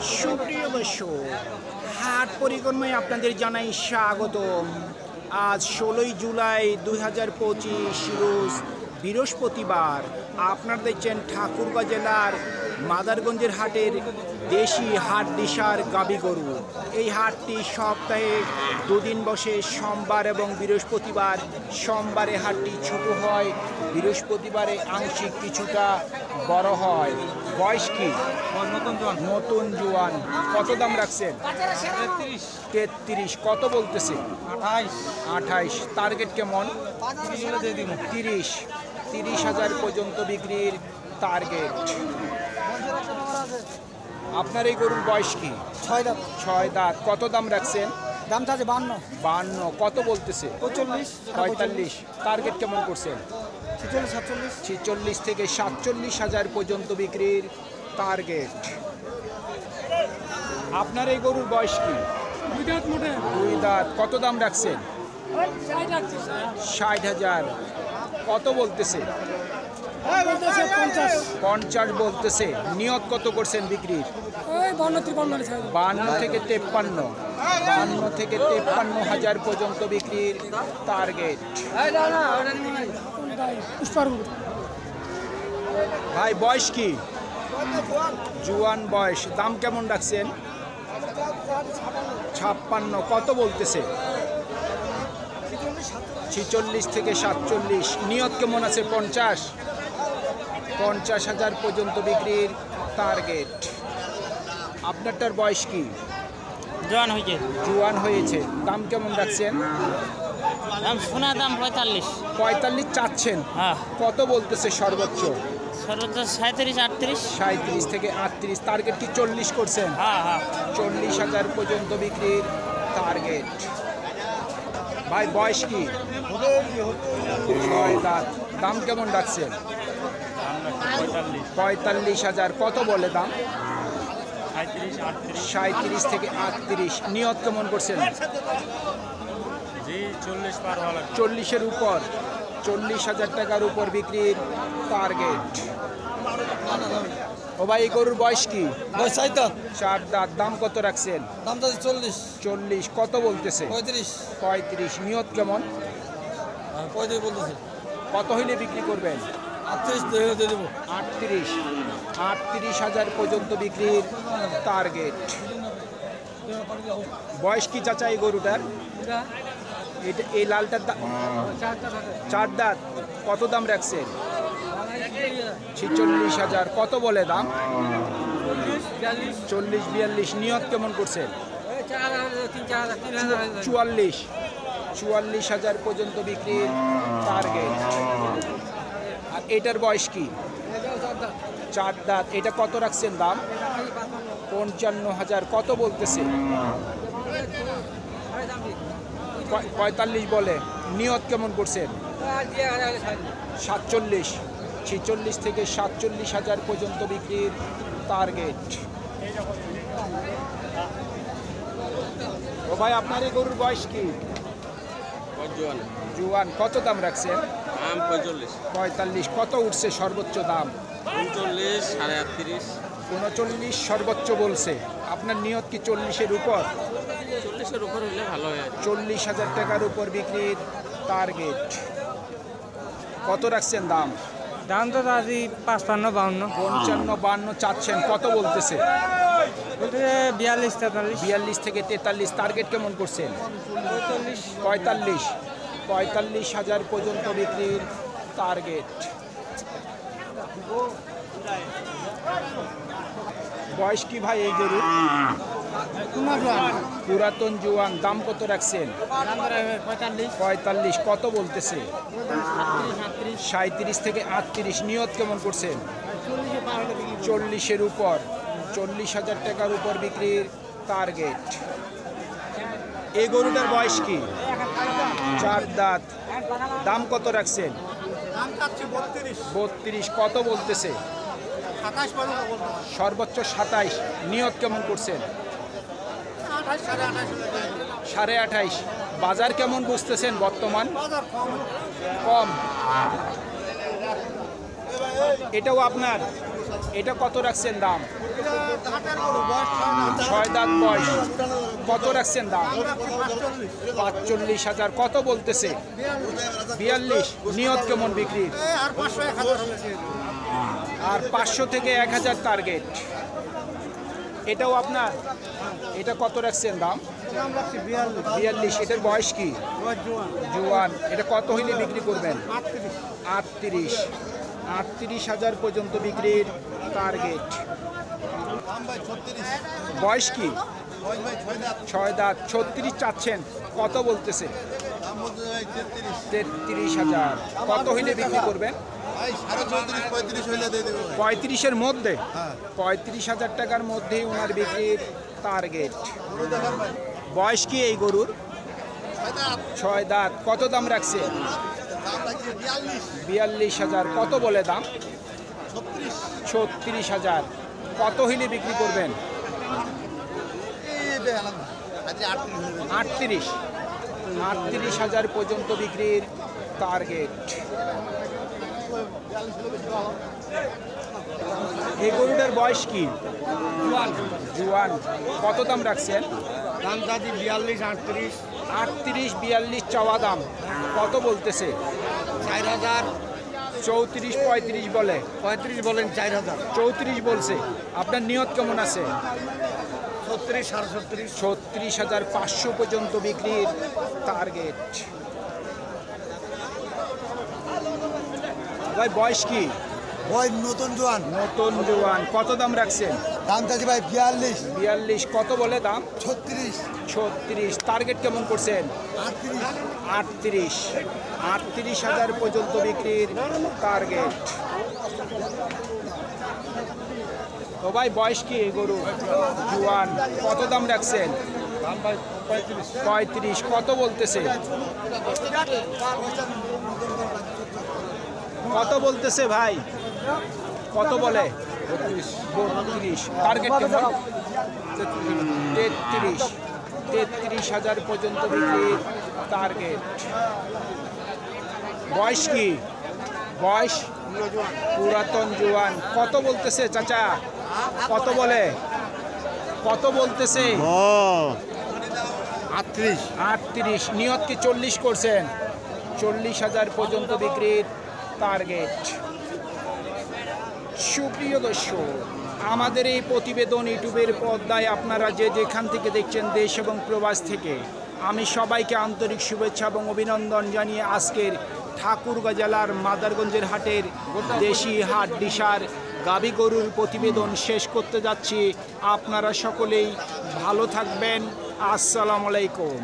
সুপ্রিয় দর্শক, হাট পরিক্রমায় আপনাদের জানাই স্বাগতম। আজ 16ই জুলাই 2025 রোজ বৃহস্পতিবার। আপনারা দেখছেন ঠাকুরগাঁ জেলার মাদারগঞ্জের হাটের দেশি হাট দিশার গাবি গরু। এই হাটটি সপ্তাহে দুদিন বসে, সোমবার এবং বৃহস্পতিবার। সোমবারে হাটটি ছোট হয়, বৃহস্পতিবারে আংশিক কিছুটা বড় হয়। বয়স কি? নতুন জোয়ান। কত দাম রাখছেন? 33। কত বলতেছে? 28। টার্গেট কেমন? 30,000 পর্যন্ত বিক্রির টার্গেট। আপনার এই গরুর বয়স কি? 6 দাঁত। কত দাম রাখছেন? দাম আছে 52। কত বলতেছে? 45। টার্গেট কেমন করছেন? 46 থেকে 47,000 পর্যন্ত বিক্রির টার্গেট। আপনার এই গরুর বয়স কি? 2 দাঁত। কত দাম রাখছেন? 60,000। কত বলতেছে? 50 বলতেছে। নিয়ত কত করছেন বিক্রির? 52 থেকে 53,000 পর্যন্ত বিক্রির টার্গেট। ভাই বয়স কি? জুয়ান বয়স। দাম কেমন রাখছেন? 56। কত বলতেছে? 46 থেকে 47। নিয়ত কেমন আছে? 50,000 পর্যন্ত বিক্রির টার্গেট। আপনারটার বয়স কি? জোয়ান হয়েছে। দাম কেমন রাখছেন? সোনা দাম 45 চাচ্ছেন। কত বলতেছে সর্বোচ্চ? 37 থেকে 38। টার্গেট কি 40 করছেন? 40,000 পর্যন্ত বিক্রির টার্গেট। ভাই বয়স কি? 6 দাঁত। দাম কেমন রাখছেন? 45,000। কত বলে দাম? 37 থেকে 38। নিয়ত কেমন করছেন? 40-এর উপর। 40,000 টাকার উপর বিক্রির টার্গেট। ও ভাই, এই গরুর বয়স কি? 4 দাঁত। দাম কত রাখছেন? 40। কত বলতেছে? 35। নিয়ত কেমন? কত হইলে বিক্রি করবেন? 38,000 পর্যন্ত বিক্রির টার্গেট। বয়স কি চাচা এই গরুটার? এটা এই লালটার 4 দাঁত। কত দাম রাখছেন? 46,000। কত বলে দাম? 40-42। নিয়ত কেমন করছেন? 44,000 পর্যন্ত বিক্রির টার্গেট। আর এটার বয়স কি? 4 দাঁত। এটা কত রাখছেন দাম? 55,000। কত বলতেছে? 45 বলে। নিয়ত কেমন করছেন? 47। 46 থেকে 47,000 পর্যন্ত বিক্রির টার্গেট। ও ভাই, আপনার এই গরুর বয়স কি? জুয়ান। কত দাম রাখছেন? 45। কত উঠছে সর্বোচ্চ দাম? 39 সর্বোচ্চ বলছে। আপনার নিয়ত কি 40-এর উপর? 40-এর উপর হলে ভালো হয়। 40,000 টাকার উপর বিক্রির টার্গেট। কত রাখছেন দাম? দাম তো দাদি 55-52। 55-52 চাচ্ছেন। কত বলতেছে? 42-43। থেকে 43। টার্গেট কেমন করছেন? 45,000 পর্যন্ত বিক্রির টার্গেট। বয়স কি ভাই এই গরু? পুরাতন জোয়ান। দাম কত রাখছেন? 45। কত বলতেছে? 37 থেকে 38। নিয়ত কেমন করছেন? 40-এর উপর। 40,000 টাকার উপর বিক্রির টার্গেট। এই গরুটার বয়স কি? 4 দাঁত। দাম কত রাখছেন? 32। কত বলতেছে? সর্বোচ্চ 27। নিয়ত কেমন করছেন? 28.5। বাজার কেমন বুঝতেছেন বর্তমান? কম। এটাও আপনার? এটা কত রাখছেন দাম? 6 দাঁত বয়স। কত রাখছেন দাম? 45,000। কত বলতেছে? 42। নিয়ত কেমন বিক্রির? আর 500 থেকে 1000 টার্গেট। এটাও আপনার? এটা কত রাখছেন দাম? 42। এটার বয়স কি? জোয়ান। এটা কত হইলে বিক্রি করবেন? 38। 38,000 পর্যন্ত বিক্রির টার্গেট। বয়স কি? 6 দাঁত। 36 চাচ্ছেন, কত বলতেছে? 33,000। কত হইলে বিক্রি করবেন? 35-এর মধ্যে? 35,000 টাকার মধ্যেই ওনার বিক্রির টার্গেট। বয়স কি এই গরুর? 6 দাঁত। কত দাম রাখছে? 42,000। কত বলে দাম? 36,000। কত হইলে বিক্রি করবেন? 38। 38,000 পর্যন্ত বিক্রির টার্গেট। এই গরুটার বয়স কি? জোয়ান। কত দাম রাখছেন? দাম চাচ্ছি 42, 38, 38, 42 চাওয়া দাম। কত বলতেছে? 4,000, 34, 35 বলে। 35 বলেন 4,000, 34 বলছে। আপনার নিয়ত কেমন আছে? 36, 37, 36,500 পর্যন্ত বিক্রির টার্গেট। ভাই বয়স কি? ওই নতুন জোয়ান। নতুন জোয়ান। কত দাম রাখছেন? দাম চাচ্ছি ভাই 42, 42। কত বলে দাম? 36, 36। টার্গেট কেমন করছেন? 38, 38। 38,000 পর্যন্ত বিক্রির টার্গেট। তো ভাই বয়স কি এই গরু? জোয়ান। কত দাম রাখছেন? দাম ভাই 35, 35। কত বলতেছে? কত বলতেছে ভাই? কত বলে? 32। টার্গেট কেমন? 33। 33,000 পর্যন্ত বিক্রির টার্গেট। বয়স কি? বয়স পুরাতন জোয়ান। কত বলতেছে চাচা? কত বলে? কত বলতেছে? 38, 38। নিয়ত কি 40 করছেন? 40,000 পর্যন্ত বিক্রির টার্গেট। সুপ্রিয় দর্শক, আমাদের এই প্রতিবেদন ইউটিউবের পর্দায় আপনারা যে যেখান থেকে দেখছেন, দেশ এবং প্রবাস থেকে, আমি সবাইকে আন্তরিক শুভেচ্ছা এবং অভিনন্দন জানিয়ে আজকের ঠাকুরগাঁ জেলার মাদারগঞ্জের হাটের দেশি হাট ডিসার গাভী গরুর প্রতিবেদন শেষ করতে যাচ্ছি। আপনারা সকলেই ভালো থাকবেন। আসসালামু আলাইকুম।